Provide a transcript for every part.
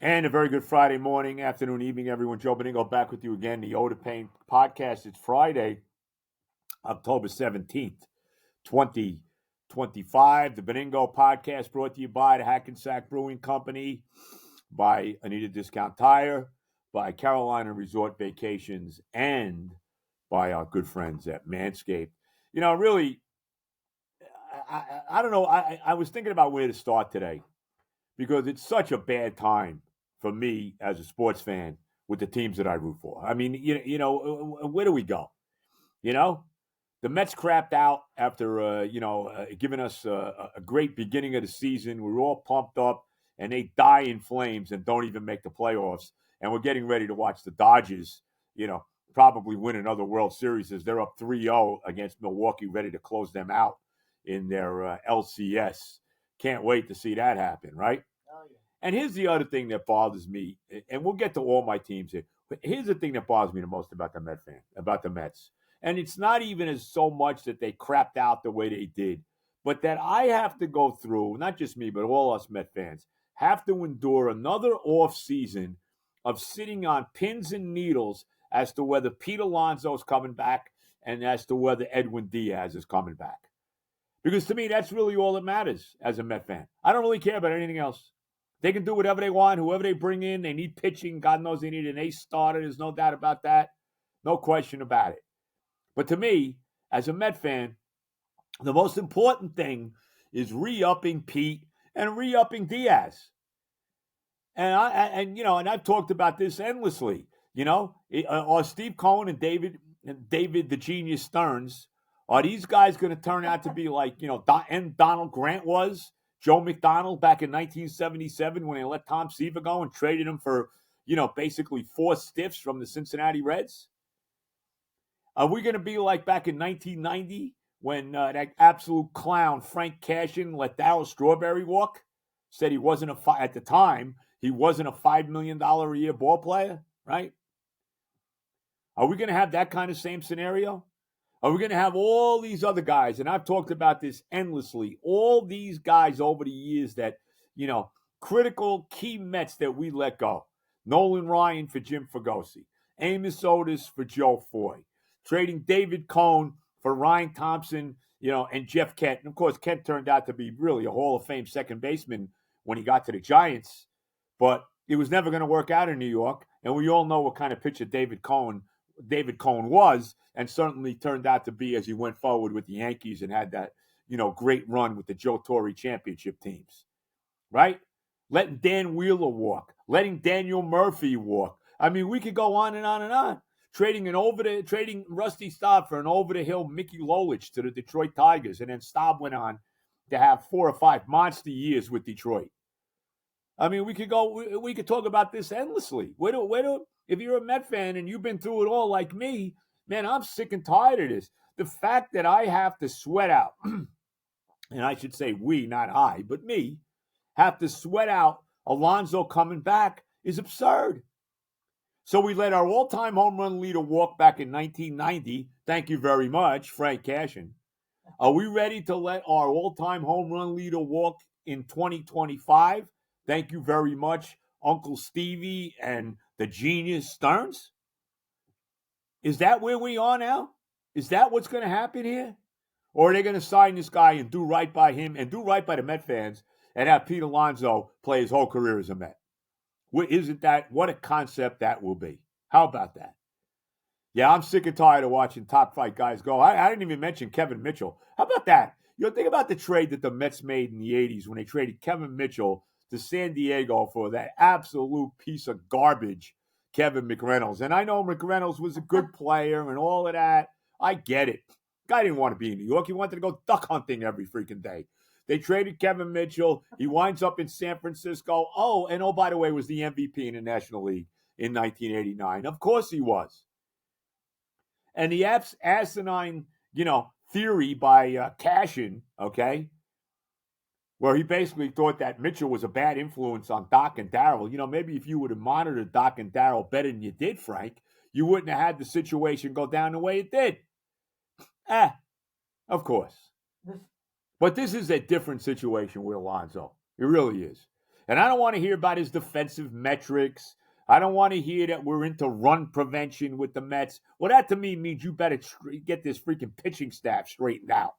And a very good Friday morning, afternoon, evening, everyone. Joe Benigno back with you again. The Ode to Pain podcast. It's Friday, October 17th, 2025. The Benigno podcast brought to you by the Hackensack Brewing Company, by Anita Discount Tire, by Carolina Resort Vacations, and by our good friends at Manscaped. You know, really, I don't know. I was thinking about where to start today because it's such a bad time for me as a sports fan with the teams that I root for. I mean, where do we go? You know, the Mets crapped out after, giving us a great beginning of the season. We were all pumped up, and they die in flames and don't even make the playoffs. And we're getting ready to watch the Dodgers, probably win another World Series as they're up 3-0 against Milwaukee, ready to close them out in their LCS. Can't wait to see that happen, right? Oh, yeah. And here's the other thing that bothers me, and we'll get to all my teams here. But here's the thing that bothers me the most about the Mets. And it's not even as so much that they crapped out the way they did, but that I have to go through, not just me, but all us Met fans, have to endure another off season of sitting on pins and needles as to whether Pete Alonso is coming back and as to whether Edwin Diaz is coming back. Because to me, that's really all that matters as a Met fan. I don't really care about anything else. They can do whatever they want, whoever they bring in. They need pitching. God knows they need an ace starter. There's no doubt about that. No question about it. But to me, as a Met fan, the most important thing is re-upping Pete and re-upping Diaz. And I've talked about this endlessly. Are Steve Cohen and David the Genius Stearns, are these guys going to turn out to be like, Donald Grant was, Joe McDonald back in 1977 when they let Tom Seaver go and traded him for, basically 4 stiffs from the Cincinnati Reds? Are we going to be like back in 1990 when that absolute clown Frank Cashin let Darryl Strawberry walk? Said he wasn't at the time, he wasn't a $5 million a year ball player, right? Are we going to have that kind of same scenario? Are we going to have all these other guys? And I've talked about this endlessly. All these guys over the years that, critical key Mets that we let go. Nolan Ryan for Jim Fregosi. Amos Otis for Joe Foy. Trading David Cohn for Ryan Thompson, and Jeff Kent. And, of course, Kent turned out to be really a Hall of Fame second baseman when he got to the Giants. But it was never going to work out in New York. And we all know what kind of pitcher David Cohn was, and certainly turned out to be as he went forward with the Yankees and had that, great run with the Joe Torre championship teams, right? Letting Dan Wheeler walk, letting Daniel Murphy walk. I mean, we could go on and on and on. Trading Rusty Staub for an over-the-hill Mickey Lolich to the Detroit Tigers, and then Staub went on to have 4 or 5 monster years with Detroit. I mean, we could talk about this endlessly. If you're a Met fan and you've been through it all like me, man, I'm sick and tired of this. The fact that I have to sweat out, and I should say we, not I, but me, have to sweat out Alonso coming back is absurd. So we let our all-time home run leader walk back in 1990. Thank you very much, Frank Cashin. Are we ready to let our all-time home run leader walk in 2025? Thank you very much, Uncle Stevie and the Genius Stearns. Is that where we are now? Is that what's going to happen here? Or are they going to sign this guy and do right by him and do right by the Met fans and have Pete Alonso play his whole career as a Met? Isn't that what a concept that will be? How about that? Yeah, I'm sick and tired of watching top flight guys go. I didn't even mention Kevin Mitchell. How about that? Think about the trade that the Mets made in the 80s when they traded Kevin Mitchell to San Diego for that absolute piece of garbage, Kevin McReynolds. And I know McReynolds was a good player and all of that. I get it. Guy didn't want to be in New York. He wanted to go duck hunting every freaking day. They traded Kevin Mitchell. He winds up in San Francisco. Oh, by the way, was the MVP in the National League in 1989. Of course he was. And the asinine, theory by Cashin, okay, where he basically thought that Mitchell was a bad influence on Doc and Darryl. Maybe if you would have monitored Doc and Darryl better than you did, Frank, you wouldn't have had the situation go down the way it did. Of course. But this is a different situation with Alonso. It really is. And I don't want to hear about his defensive metrics. I don't want to hear that we're into run prevention with the Mets. Well, that to me means you better get this freaking pitching staff straightened out.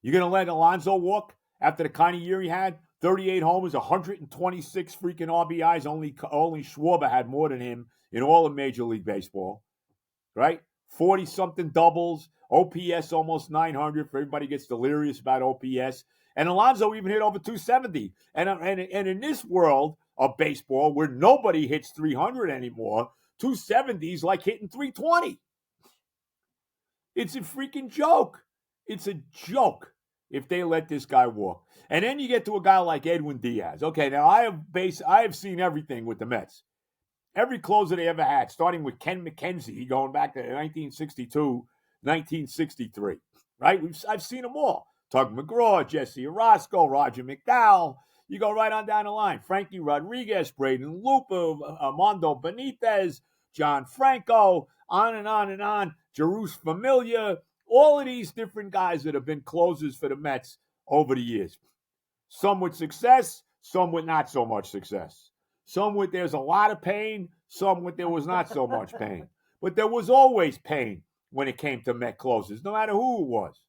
You're going to let Alonso walk after the kind of year he had? 38 homers, 126 freaking RBIs. Only Schwarber had more than him in all of Major League Baseball, right? 40-something doubles, OPS almost 900. Everybody gets delirious about OPS. And Alonso even hit over 270. And in this world of baseball where nobody hits 300 anymore, 270 is like hitting 320. It's a freaking joke. It's a joke if they let this guy walk. And then you get to a guy like Edwin Diaz. Okay, now I have seen everything with the Mets. Every closer they ever had, starting with Ken McKenzie, going back to 1962, 1963, right? I've seen them all. Tug McGraw, Jesse Orozco, Roger McDowell. You go right on down the line. Frankie Rodriguez, Braden Lupa, Armando Benitez, John Franco, on and on and on. Jerus Familia, all of these different guys that have been closers for the Mets over the years. Some with success, some with not so much success. Some with there's a lot of pain, some with there was not so much pain. But there was always pain when it came to Met closers, no matter who it was.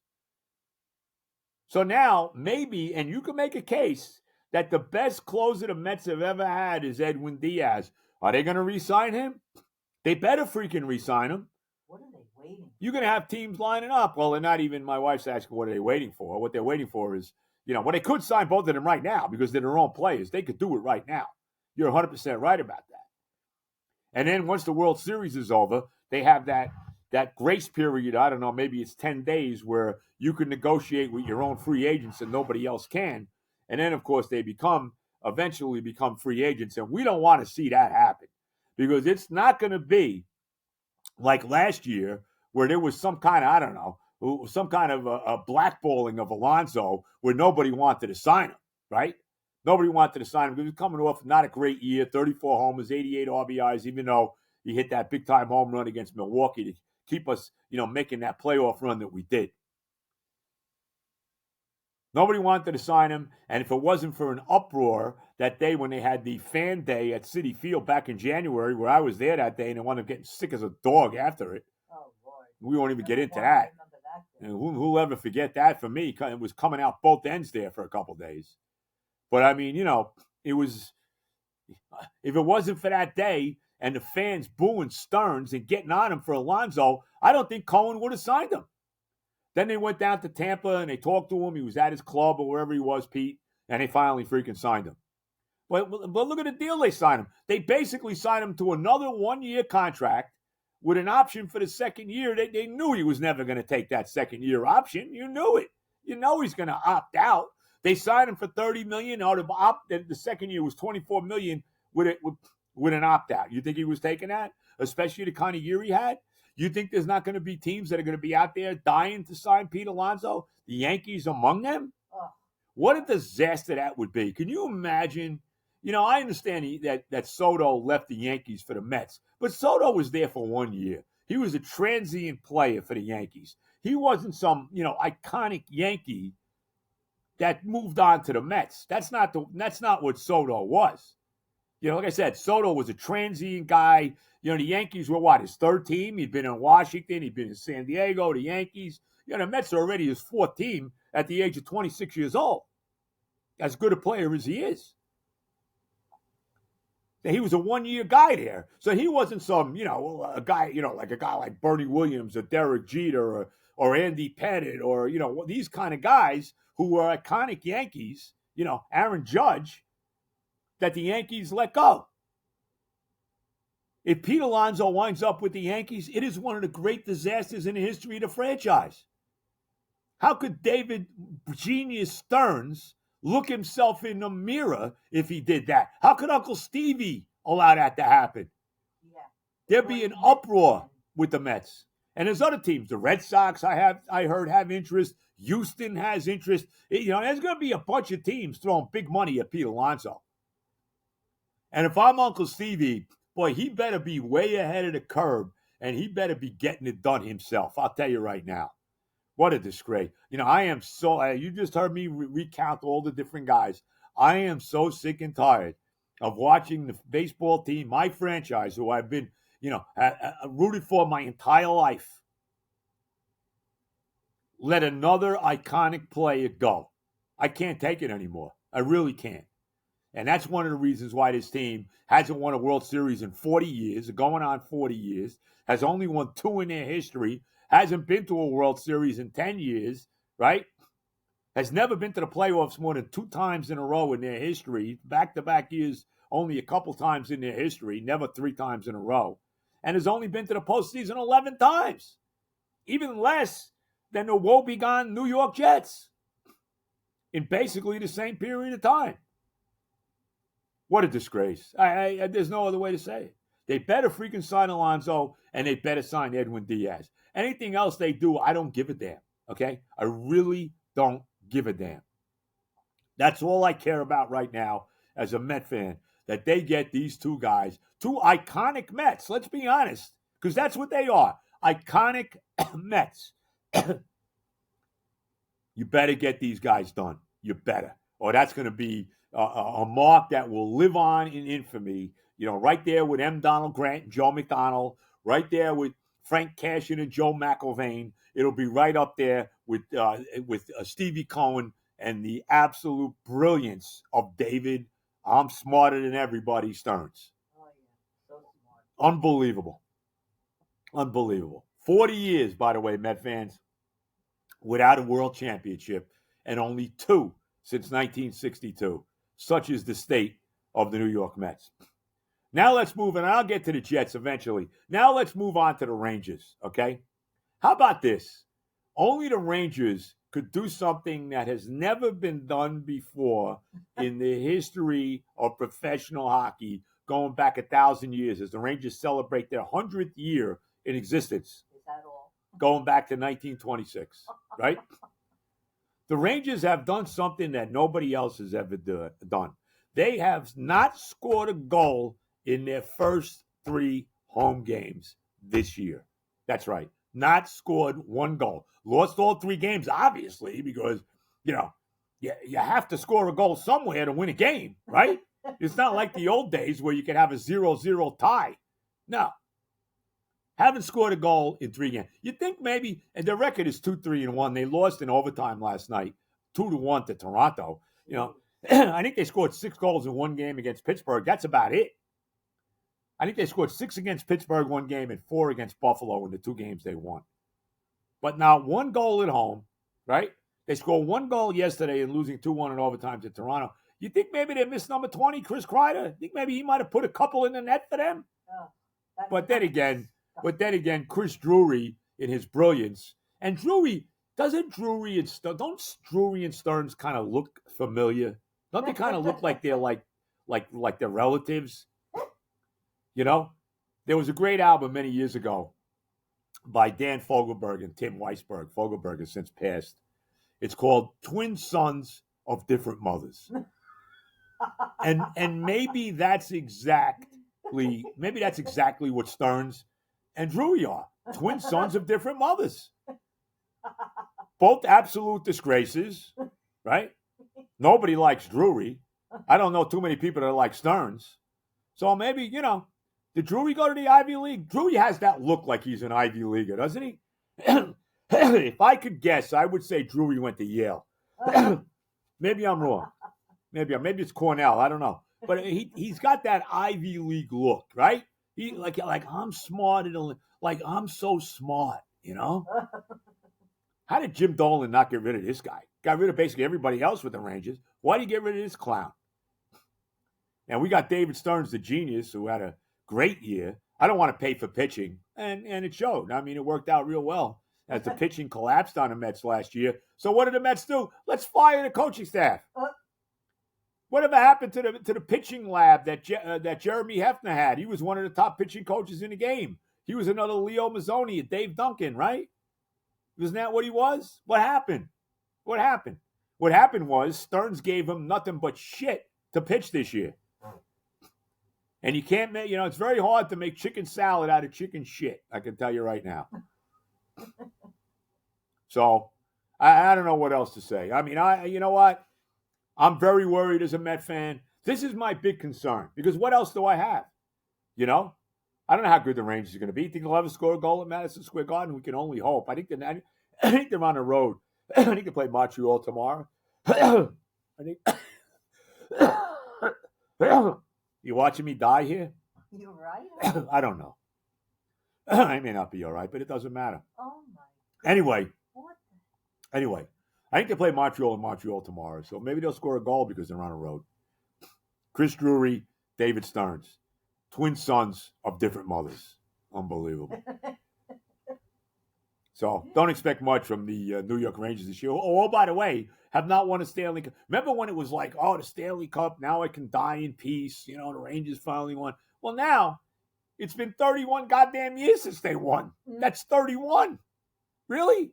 So now, maybe, and you can make a case that the best closer the Mets have ever had is Edwin Diaz. Are they going to re-sign him? They better freaking re-sign him. What are they waiting for? You're going to have teams lining up. Well, they're not even, my wife's asking what are they waiting for. What they're waiting for is, well, they could sign both of them right now because they're their own players. They could do it right now. You're 100% right about that. And then once the World Series is over, they have that grace period, I don't know, maybe it's 10 days where you can negotiate with your own free agents and nobody else can. And then, of course, they eventually become free agents. And we don't want to see that happen because it's not going to be like last year where there was some kind of, I don't know, some kind of a blackballing of Alonso where nobody wanted to sign him, right? Nobody wanted to sign him because he was coming off not a great year, 34 homers, 88 RBIs, even though he hit that big-time home run against Milwaukee to keep us, making that playoff run that we did. Nobody wanted to sign him, and if it wasn't for an uproar that day when they had the fan day at Citi Field back in January, where I was there that day, and they wound up getting sick as a dog after it. Oh, Lord. We won't even get into that. And who'll ever forget that for me? It was coming out both ends there for a couple days. But, I mean, it was – if it wasn't for that day and the fans booing Stearns and getting on him for Alonso, I don't think Cohen would have signed him. Then they went down to Tampa and they talked to him. He was at his club or wherever he was, Pete, and they finally freaking signed him. But look at the deal they signed him. They basically signed him to another 1-year contract with an option for the second year. They knew he was never going to take that second-year option. You knew it. You know he's going to opt out. They signed him for $30 million. Out of the second year was $24 million with an opt-out. You think he was taking that, especially the kind of year he had? You think there's not going to be teams that are going to be out there dying to sign Pete Alonso? The Yankees among them? What a disaster that would be. Can you imagine? I understand that Soto left the Yankees for the Mets, but Soto was there for 1 year. He was a transient player for the Yankees. He wasn't some, iconic Yankee that moved on to the Mets. That's not what Soto was. Like I said, Soto was a transient guy. The Yankees were his third team. He'd been in Washington. He'd been in San Diego, the Yankees. The Mets are already his fourth team at the age of 26 years old. As good a player as he is. He was a 1-year guy there. So he wasn't some, a guy, like a guy like Bernie Williams or Derek Jeter or Andy Pettitte or, these kind of guys who were iconic Yankees, Aaron Judge, that the Yankees let go. If Pete Alonso winds up with the Yankees, it is one of the great disasters in the history of the franchise. How could David Genius Stearns look himself in the mirror if he did that? How could Uncle Stevie allow that to happen? Yeah. There'd be an uproar with the Mets. And there's other teams. The Red Sox, I heard, have interest. Houston has interest. There's going to be a bunch of teams throwing big money at Pete Alonso. And if I'm Uncle Stevie, boy, he better be way ahead of the curve, and he better be getting it done himself. I'll tell you right now. What a disgrace. I am so, you just heard me recount all the different guys. I am so sick and tired of watching the baseball team, my franchise, who I've been, rooted for my entire life, let another iconic player go. I can't take it anymore. I really can't. And that's one of the reasons why this team hasn't won a World Series in 40 years, going on 40 years, has only won 2 in their history, hasn't been to a World Series in 10 years, right? Has never been to the playoffs more than 2 times in a row in their history. Back-to-back years, only a couple times in their history, never 3 times in a row. And has only been to the postseason 11 times, even less than the woebegone New York Jets in basically the same period of time. What a disgrace. There's no other way to say it. They better freaking sign Alonso, and they better sign Edwin Diaz. Anything else they do, I don't give a damn, okay? I really don't give a damn. That's all I care about right now as a Met fan, that they get these 2 guys, 2 iconic Mets. Let's be honest, because that's what they are, iconic Mets. You better get these guys done. You better. Or that's going to be a mark that will live on in infamy. Right there with M. Donald Grant and Joe McDonald, right there with Frank Cashin and Joe McIlvaine. It'll be right up there with Stevie Cohen and the absolute brilliance of David, I'm smarter than everybody, Stearns. Oh, yeah. So smart. Unbelievable. 40 years, by the way, Met fans, without a world championship, and only 2 since 1962. Such is the state of the New York Mets. Now let's move, and I'll get to the Jets eventually. Now let's move on to the Rangers, okay? How about this? Only the Rangers could do something that has never been done before in the history of professional hockey, going back 1,000 years, as the Rangers celebrate their 100th year in existence. Is that all? Going back to 1926, right? The Rangers have done something that nobody else has ever done. They have not scored a goal in their first 3 home games this year. That's right. Not scored 1 goal. Lost all 3 games, obviously, because, you have to score a goal somewhere to win a game, right? It's not like the old days where you could have a 0-0 tie. No. Haven't scored a goal in 3 games. You'd think maybe, and their record is 2-3-1. They lost in overtime last night, 2-1 to Toronto. I think they scored 6 goals in 1 game against Pittsburgh. That's about it. I think they scored 6 against Pittsburgh 1 game and 4 against Buffalo in the 2 games they won. But now 1 goal at home, right? They scored 1 goal yesterday and losing 2-1 in overtime to Toronto. You think maybe they missed number 20, Chris Kreider? Think maybe he might have put a couple in the net for them? But then again, Chris Drury in his brilliance, and Drury, don't Drury and Stearns kind of look familiar? Don't they kind of look like they're like their relatives? There was a great album many years ago by Dan Fogelberg and Tim Weisberg. Fogelberg has since passed. It's called Twin Sons of Different Mothers. And maybe that's exactly what Stearns and Drury are. Twin sons of different mothers. Both absolute disgraces, right? Nobody likes Drury. I don't know too many people that like Stearns. So maybe, did Drury go to the Ivy League? Drury has that look like he's an Ivy Leaguer, doesn't he? If I could guess, I would say Drury went to Yale. Maybe I'm wrong. Maybe it's Cornell. I don't know. But he's got that Ivy League look, right? He like I'm smarter than, like I'm so smart, How did Jim Dolan not get rid of this guy? Got rid of basically everybody else with the Rangers. Why did he get rid of this clown? And we got David Stearns, the genius, who had a great year. I don't want to pay for pitching, and it showed. I mean, it worked out real well as the pitching collapsed on the Mets last year. So what did the Mets do? Let's fire the coaching staff. Whatever happened to the pitching lab that Jeremy Hefner had? He was one of the top pitching coaches in the game. He was another Leo Mazzoni, Dave Duncan, right? Isn't that what he was? What happened? What happened was Stearns gave him nothing but shit to pitch this year. And you can't make, it's very hard to make chicken salad out of chicken shit. I can tell you right now. So I don't know what else to say. I mean, you know what? I'm very worried as a Met fan. This is my big concern because what else do I have? You know, I don't know how good the Rangers are going to be. Think they'll ever score a goal at Madison Square Garden? We can only hope. I think they're on the road. I think they play Montreal tomorrow. I think. You watching me die here? You're right. I don't know. I may not be all right, but it doesn't matter. Oh my. Anyway, What? I think they play Montreal in Montreal tomorrow, so maybe they'll score a goal because they're on the road. Chris Drury, David Stearns, twin sons of different mothers. Unbelievable. So don't expect much from the New York Rangers this year. Oh, by the way, have not won a Stanley Cup. Remember when it was like, oh, the Stanley Cup, now I can die in peace. You know, the Rangers finally won. Well, now it's been 31 goddamn years since they won. That's 31. Really?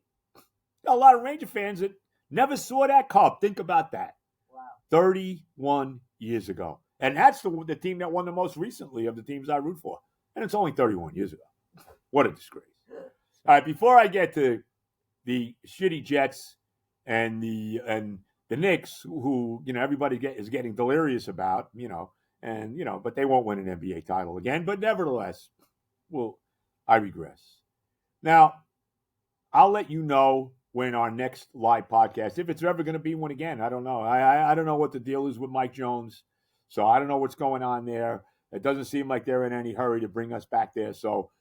Got a lot of Ranger fans that never saw that cup. Think about that. Wow. 31 years ago. And that's the team that won the most recently of the teams I root for. And it's only 31 years ago. What a disgrace. All right, before I get to the shitty Jets and the Knicks, who everybody is getting delirious about, but they won't win an NBA title again. But nevertheless, I regress. Now, I'll let you know when our next live podcast, if it's ever going to be one again. I don't know. I don't know what the deal is with Mike Jones, so I don't know what's going on there. It doesn't seem like they're in any hurry to bring us back there. So.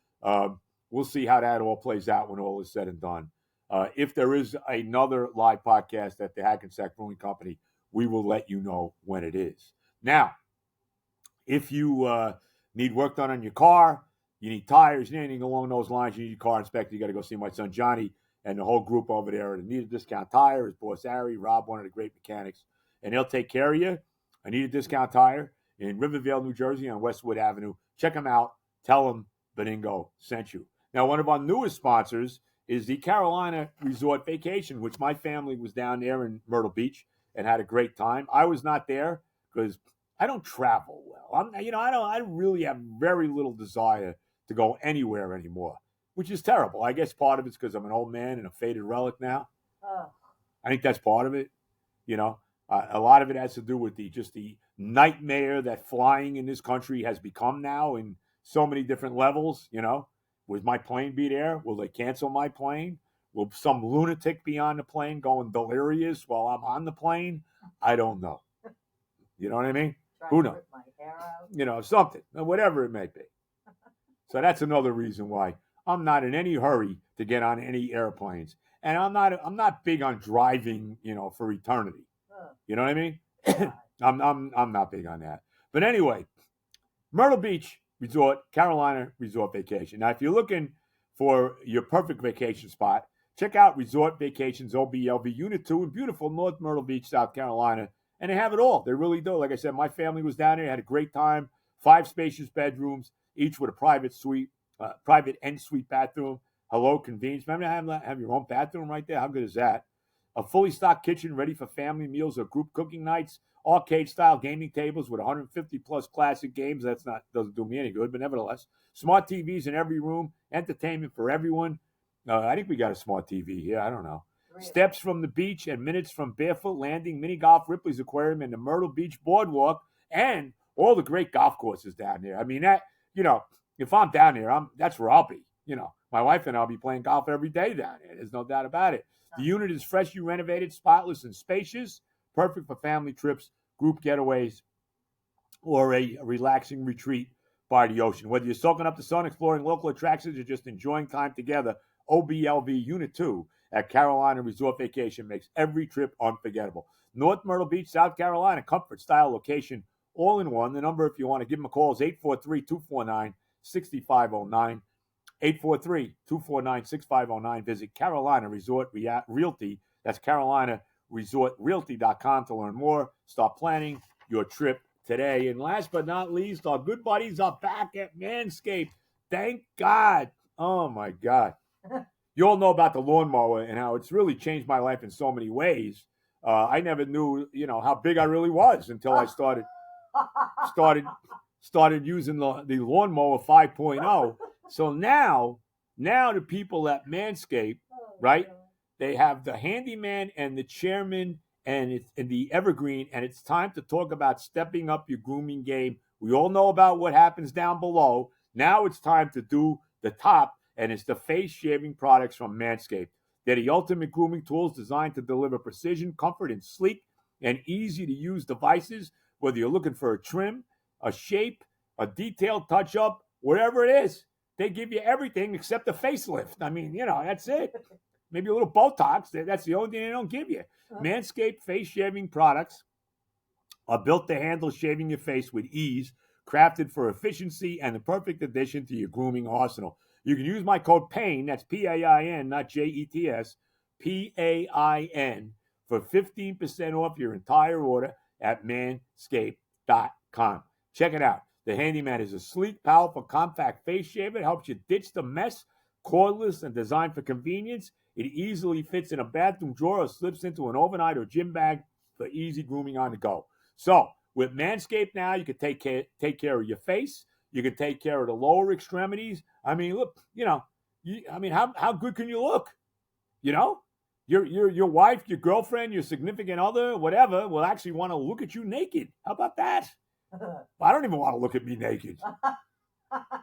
We'll see how that all plays out when all is said and done. If there is another live podcast at the Hackensack Brewing Company, we will let you know when it is. Now, if you need work done on your car, you need tires, anything along those lines, you need your car inspected, you got to go see my son Johnny and the whole group over there at Need a Discount Tire. His boss Ari, Rob, one of the great mechanics, and they'll take care of you. I Need a Discount Tire in Rivervale, New Jersey on Westwood Avenue. Check them out. Tell them Benigno sent you. Now, one of our newest sponsors is the Carolina Resort Vacation, which my family was down there in Myrtle Beach and had a great time. I was not there because I don't travel well. I really have very little desire to go anywhere anymore, which is terrible. I guess part of it's because I'm an old man and a faded relic now. I think that's part of it. A lot of it has to do with the nightmare that flying in this country has become now in so many different levels. Will my plane be there? Will they cancel my plane? Will some lunatic be on the plane going delirious while I'm on the plane? I don't know. You know what I mean? Who knows? My hair out. Something, whatever it may be. So that's another reason why I'm not in any hurry to get on any airplanes, and I'm not big on driving, for eternity. You know what I mean? I'm not big on that. But anyway, Myrtle Beach Resort, Carolina Resort Vacation. Now, if you're looking for your perfect vacation spot, check out Resort Vacations OBLV Unit 2 in beautiful North Myrtle Beach, South Carolina. And they have it all. They really do. Like I said, my family was down there, had a great time. 5 spacious bedrooms, each with a private suite, private en suite bathroom. Hello, convenience. Remember to have your own bathroom right there? How good is that? A fully stocked kitchen ready for family meals or group cooking nights. Arcade-style gaming tables with 150-plus classic games. Doesn't do me any good, but nevertheless. Smart TVs in every room. Entertainment for everyone. I think we got a smart TV here. I don't know. Really? Steps from the beach and minutes from Barefoot Landing, Mini Golf, Ripley's Aquarium, and the Myrtle Beach Boardwalk, and all the great golf courses down there. I mean, if I'm down there, that's where I'll be. My wife and I'll be playing golf every day down there. There's no doubt about it. The unit is freshly renovated, spotless, and spacious. Perfect for family trips, group getaways, or a relaxing retreat by the ocean. Whether you're soaking up the sun, exploring local attractions, or just enjoying time together, OBLV Unit 2 at Carolina Resort Vacation makes every trip unforgettable. North Myrtle Beach, South Carolina, comfort, style, location, all in one. The number, if you want to give them a call, is 843-249-6509. 843-249-6509. Visit Carolina Resort Realty. That's CarolinaResortRealty.com to learn more. Start planning your trip today. And last but not least, our good buddies are back at Manscaped. Thank God. Oh, my God. You all know about the lawnmower and how it's really changed my life in so many ways. I never knew, how big I really was until I started using the lawnmower 5.0. So now the people at Manscaped, right? They have the handyman and the chairman and it's in the evergreen, and it's time to talk about stepping up your grooming game. We all know about what happens down below. Now it's time to do the top, and it's the face shaving products from Manscaped. They're the ultimate grooming tools designed to deliver precision, comfort, and sleek and easy to use devices, whether you're looking for a trim, a shape, a detailed touch up, whatever it is. They give you everything except a facelift. I mean, that's it. Maybe a little Botox. That's the only thing they don't give you. Manscaped face shaving products are built to handle shaving your face with ease, crafted for efficiency, and the perfect addition to your grooming arsenal. You can use my code PAIN, that's P-A-I-N, not J-E-T-S, P-A-I-N, for 15% off your entire order at manscaped.com. Check it out. The Handyman is a sleek, powerful, compact face shaver. It helps you ditch the mess, cordless, and designed for convenience. It easily fits in a bathroom drawer or slips into an overnight or gym bag for easy grooming on the go. So, with Manscaped now, you can take care of your face. You can take care of the lower extremities. I mean, look, how good can you look? Your wife, your girlfriend, your significant other, whatever, will actually want to look at you naked. How about that? I don't even want to look at me naked.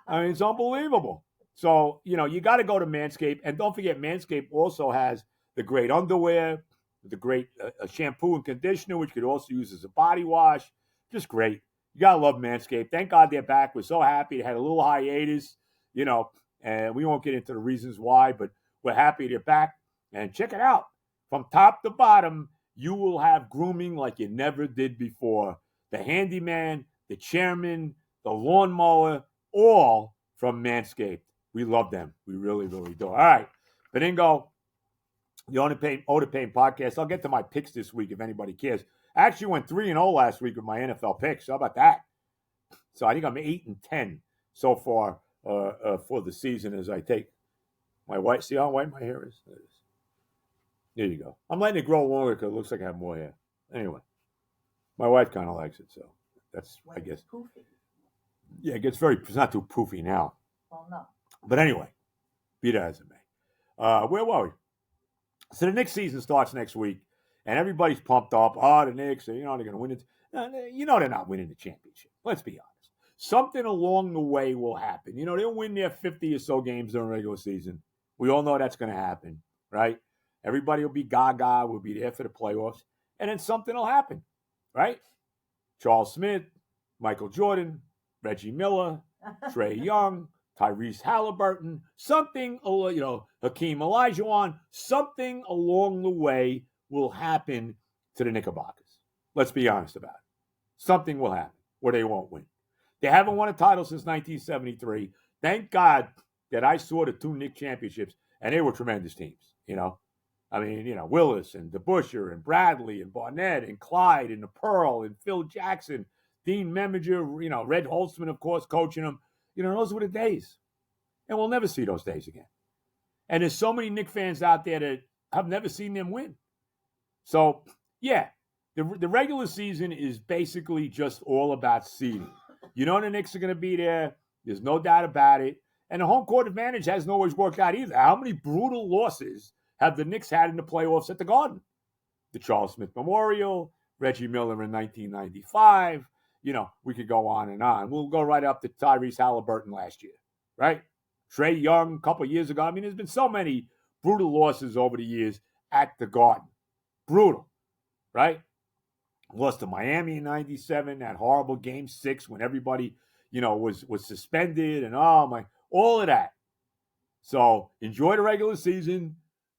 I mean, it's unbelievable. So, you got to go to Manscaped. And don't forget, Manscaped also has the great underwear, the great shampoo and conditioner, which you could also use as a body wash. Just great. You got to love Manscaped. Thank God they're back. We're so happy. They had a little hiatus, and we won't get into the reasons why, but we're happy they're back. And check it out. From top to bottom, you will have grooming like you never did before. The Handyman, the Chairman, the Lawnmower, all from Manscaped. We love them. We really, really do. All right. Benigno, the Own Pain podcast. I'll get to my picks this week if anybody cares. I actually went 3-0 last week with my NFL picks. How about that? So I think I'm 8-10 so far for the season as I take my white. See how white my hair is? There you go. I'm letting it grow longer because it looks like I have more hair. Anyway, my wife kind of likes it, so that's, I guess. Poofy. Yeah, it's not too poofy now. Well, no. But anyway, be that as it may. Where were we? So the Knicks season starts next week, and everybody's pumped up. Oh, the Knicks, they're going to win it. They're not winning the championship. Let's be honest. Something along the way will happen. They'll win their 50 or so games during regular season. We all know that's going to happen, right? Everybody will be gaga. We'll be there for the playoffs. And then something will happen, right? Charles Smith, Michael Jordan, Reggie Miller, Trae Young, Tyrese Halliburton, something, Hakeem Olajuwon, something along the way will happen to the Knickerbockers. Let's be honest about it. Something will happen or they won't win. They haven't won a title since 1973. Thank God that I saw the 2 Knicks championships, and they were tremendous teams, Willis and DeBusschere and Bradley and Barnett and Clyde and the Pearl and Phil Jackson, Dean Meminger, Red Holtzman, of course, coaching them. Those were the days. And we'll never see those days again. And there's so many Knicks fans out there that have never seen them win. So, yeah, the regular season is basically just all about seeding. The Knicks are going to be there. There's no doubt about it. And the home court advantage hasn't always worked out either. How many brutal losses have the Knicks had in the playoffs at the Garden? The Charles Smith Memorial, Reggie Miller in 1995. We could go on and on. We'll go right up to Tyrese Halliburton last year, right? Trae Young a couple of years ago. There's been so many brutal losses over the years at the Garden. Brutal, right? Lost to Miami in 97, that horrible Game 6 when everybody, was suspended and all of that. So enjoy the regular season.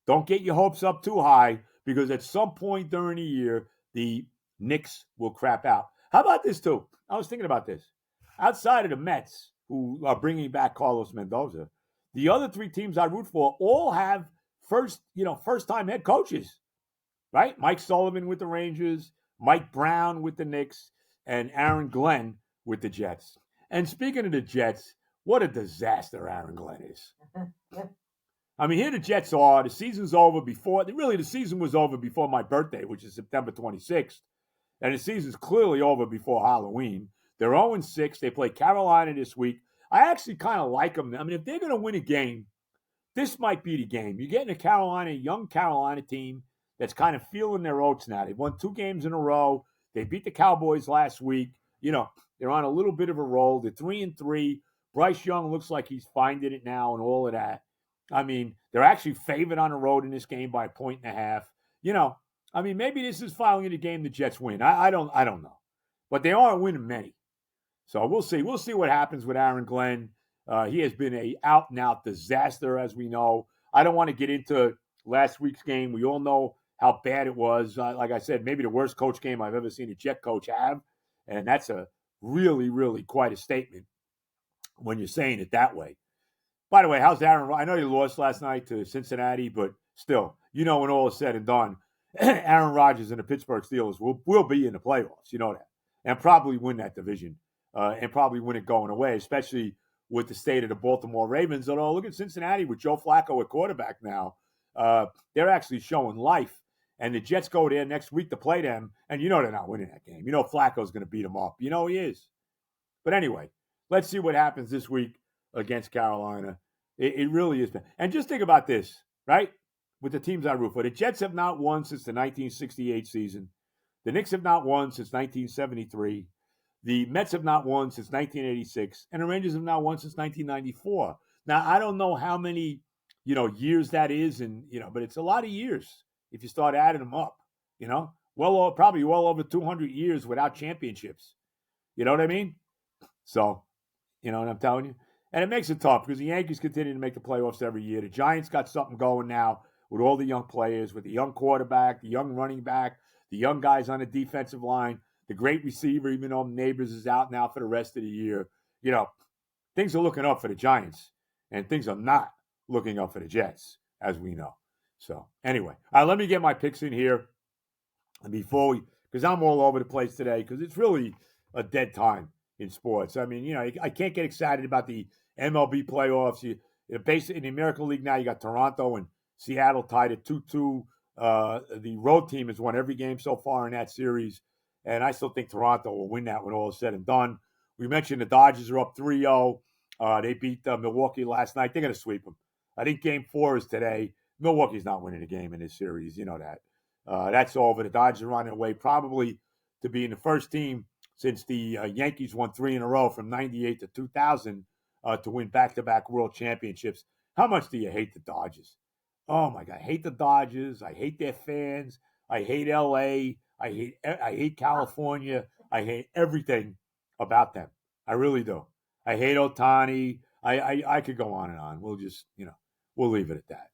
Don't get your hopes up too high because at some point during the year, the Knicks will crap out. How about this, too? I was thinking about this. Outside of the Mets, who are bringing back Carlos Mendoza, the other 3 teams I root for all have first-time head coaches, right? Mike Sullivan with the Rangers, Mike Brown with the Knicks, and Aaron Glenn with the Jets. And speaking of the Jets, what a disaster Aaron Glenn is. Here the Jets are. The season's over before. Really, the season was over before my birthday, which is September 26th. And the season's clearly over before Halloween. They're 0-6. They play Carolina this week. I actually kind of like them. If they're going to win a game, this might be the game. You're getting a young Carolina team that's kind of feeling their oats now. They've won 2 games in a row. They beat the Cowboys last week. They're on a little bit of a roll. They're 3-3. Bryce Young looks like he's finding it now and all of that. I mean, they're actually favored on the road in this game by 1.5. Maybe this is finally the game the Jets win. I don't know. But they aren't winning many. So we'll see. We'll see what happens with Aaron Glenn. He has been a out-and-out disaster, as we know. I don't want to get into last week's game. We all know how bad it was. Like I said, maybe the worst coach game I've ever seen a Jet coach have. And that's a really, really quite a statement when you're saying it that way. By the way, how's Aaron? I know you lost last night to Cincinnati, but still, when all is said and done, Aaron Rodgers and the Pittsburgh Steelers will be in the playoffs. You know that. And probably win that division and probably win it going away, especially with the state of the Baltimore Ravens. Although, look at Cincinnati with Joe Flacco at quarterback now. They're actually showing life. And the Jets go there next week to play them, and they're not winning that game. Flacco's going to beat them up. He is. But anyway, let's see what happens this week against Carolina. It really is. And just think about this, right? With the teams I root for. The Jets have not won since the 1968 season. The Knicks have not won since 1973. The Mets have not won since 1986. And the Rangers have not won since 1994. Now, I don't know how many, years that is, but it's a lot of years if you start adding them up, probably well over 200 years without championships. You know what I mean? So, you know what I'm telling you? And it makes it tough because the Yankees continue to make the playoffs every year. The Giants got something going now with all the young players, with the young quarterback, the young running back, the young guys on the defensive line, the great receiver, even though Neighbors is out now for the rest of the year. Things are looking up for the Giants, and things are not looking up for the Jets, as we know. So, anyway, let me get my picks in here because I'm all over the place today because it's really a dead time in sports. I mean, I can't get excited about the MLB playoffs. Basically, in the American League now, you got Toronto and Seattle tied at 2-2. The road team has won every game so far in that series, and I still think Toronto will win that when all is said and done. We mentioned the Dodgers are up 3-0. They beat Milwaukee last night. They're going to sweep them. I think Game 4 is today. Milwaukee's not winning a game in this series. You know that. That's over. The Dodgers are on their way probably to being the first team since the Yankees won 3 in a row from 98 to 2000 to win back-to-back world championships. How much do you hate the Dodgers? Oh, my God. I hate the Dodgers. I hate their fans. I hate L.A. I hate California. I hate everything about them. I really do. I hate Ohtani. I could go on and on. We'll just, we'll leave it at that.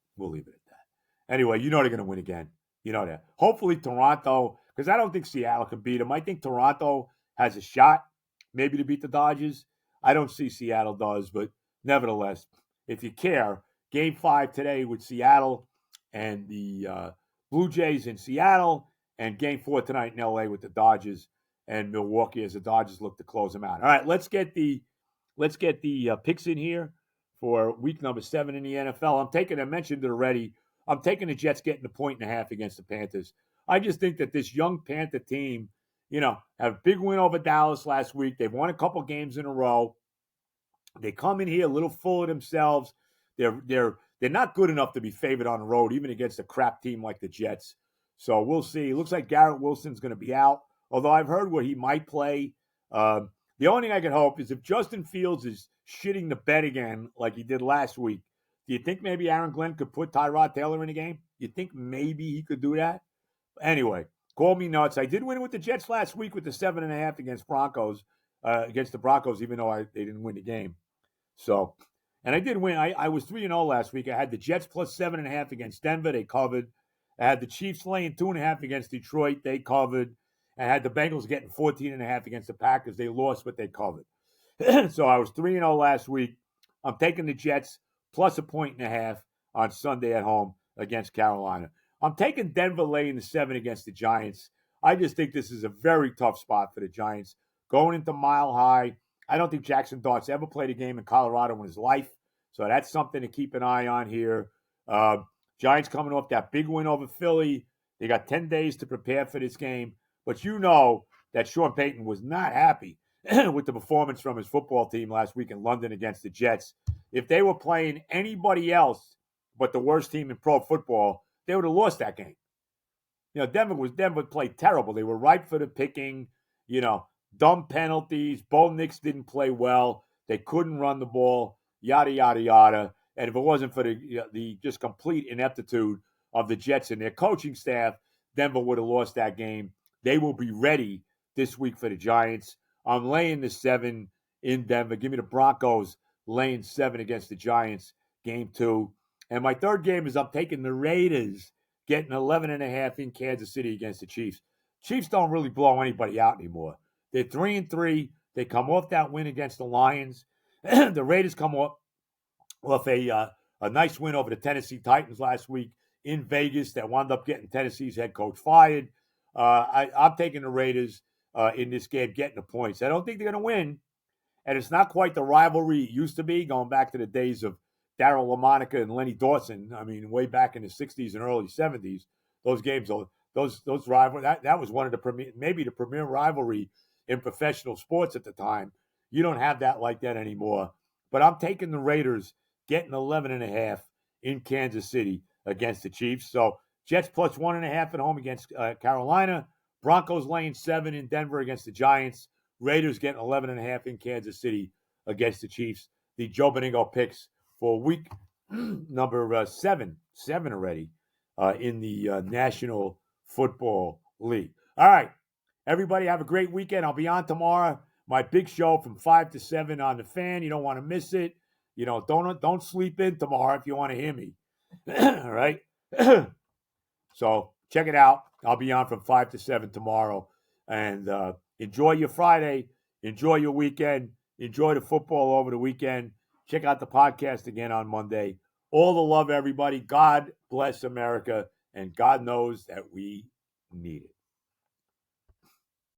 Anyway, they're going to win again. You know that. Hopefully Toronto, because I don't think Seattle can beat them. I think Toronto has a shot maybe to beat the Dodgers. I don't see Seattle does, but nevertheless, if you care, Game 5 today with Seattle and the Blue Jays in Seattle, and Game 4 tonight in L.A. with the Dodgers and Milwaukee as the Dodgers look to close them out. All right, let's get the picks in here for week number 7 in the NFL. I mentioned it already, I'm taking the Jets getting 1.5 against the Panthers. I just think that this young Panther team, have a big win over Dallas last week. They've won a couple games in a row. They come in here a little full of themselves. They're not good enough to be favored on the road, even against a crap team like the Jets. So we'll see. It looks like Garrett Wilson's going to be out, although I've heard what he might play. The only thing I can hope is if Justin Fields is shitting the bed again like he did last week, do you think maybe Aaron Glenn could put Tyrod Taylor in the game? You think maybe he could do that? Anyway, call me nuts. I did win with the Jets last week with the 7.5 against the Broncos, even though they didn't win the game. So, and I did win. I was 3-0 last week. I had the Jets plus 7.5 against Denver. They covered. I had the Chiefs laying 2.5 against Detroit. They covered. I had the Bengals getting 14.5 against the Packers. They lost, but they covered. So I was 3-0 last week. I'm taking the Jets plus 1.5 on Sunday at home against Carolina. I'm taking Denver laying the 7 against the Giants. I just think this is a very tough spot for the Giants. Going into Mile High, I don't think Jackson Dart's ever played a game in Colorado in his life. So that's something to keep an eye on here. Giants coming off that big win over Philly. They got 10 days to prepare for this game. But you know that Sean Payton was not happy with the performance from his football team last week in London against the Jets. If they were playing anybody else but the worst team in pro football, they would have lost that game. Denver played terrible. They were ripe for the picking. Dumb penalties. Bo Nix didn't play well. They couldn't run the ball. Yada yada yada. And if it wasn't for the just complete ineptitude of the Jets and their coaching staff, Denver would have lost that game. They will be ready this week for the Giants. I'm laying the 7 in Denver. Give me the Broncos laying 7 against the Giants, game 2. And my third game is I'm taking the Raiders, getting 11.5 in Kansas City against the Chiefs. Chiefs don't really blow anybody out anymore. They're 3-3. They come off that win against the Lions. The Raiders come off a nice win over the Tennessee Titans last week in Vegas that wound up getting Tennessee's head coach fired. I'm taking the Raiders in this game, getting the points. I don't think they're going to win, and it's not quite the rivalry it used to be, going back to the days of Darryl LaMonica and Lenny Dawson. I mean, way back in the 60s and early 70s, those games, those rivalry, that was one of the maybe the premier rivalry in professional sports at the time. You don't have that like that anymore. But I'm taking the Raiders, getting 11.5 in Kansas City against the Chiefs. So Jets plus 1.5 at home against Carolina. Broncos laying 7 in Denver against the Giants. Raiders getting 11.5 in Kansas City against the Chiefs. The Joe Benigno picks for week number 7 already in the National Football League. All right, everybody have a great weekend. I'll be on tomorrow. My big show from 5 to 7 on the Fan. You don't want to miss it. Don't sleep in tomorrow if you want to hear me. All right. So check it out. I'll be on from 5 to 7 tomorrow. And enjoy your Friday. Enjoy your weekend. Enjoy the football over the weekend. Check out the podcast again on Monday. All the love, everybody. God bless America. And God knows that we need it.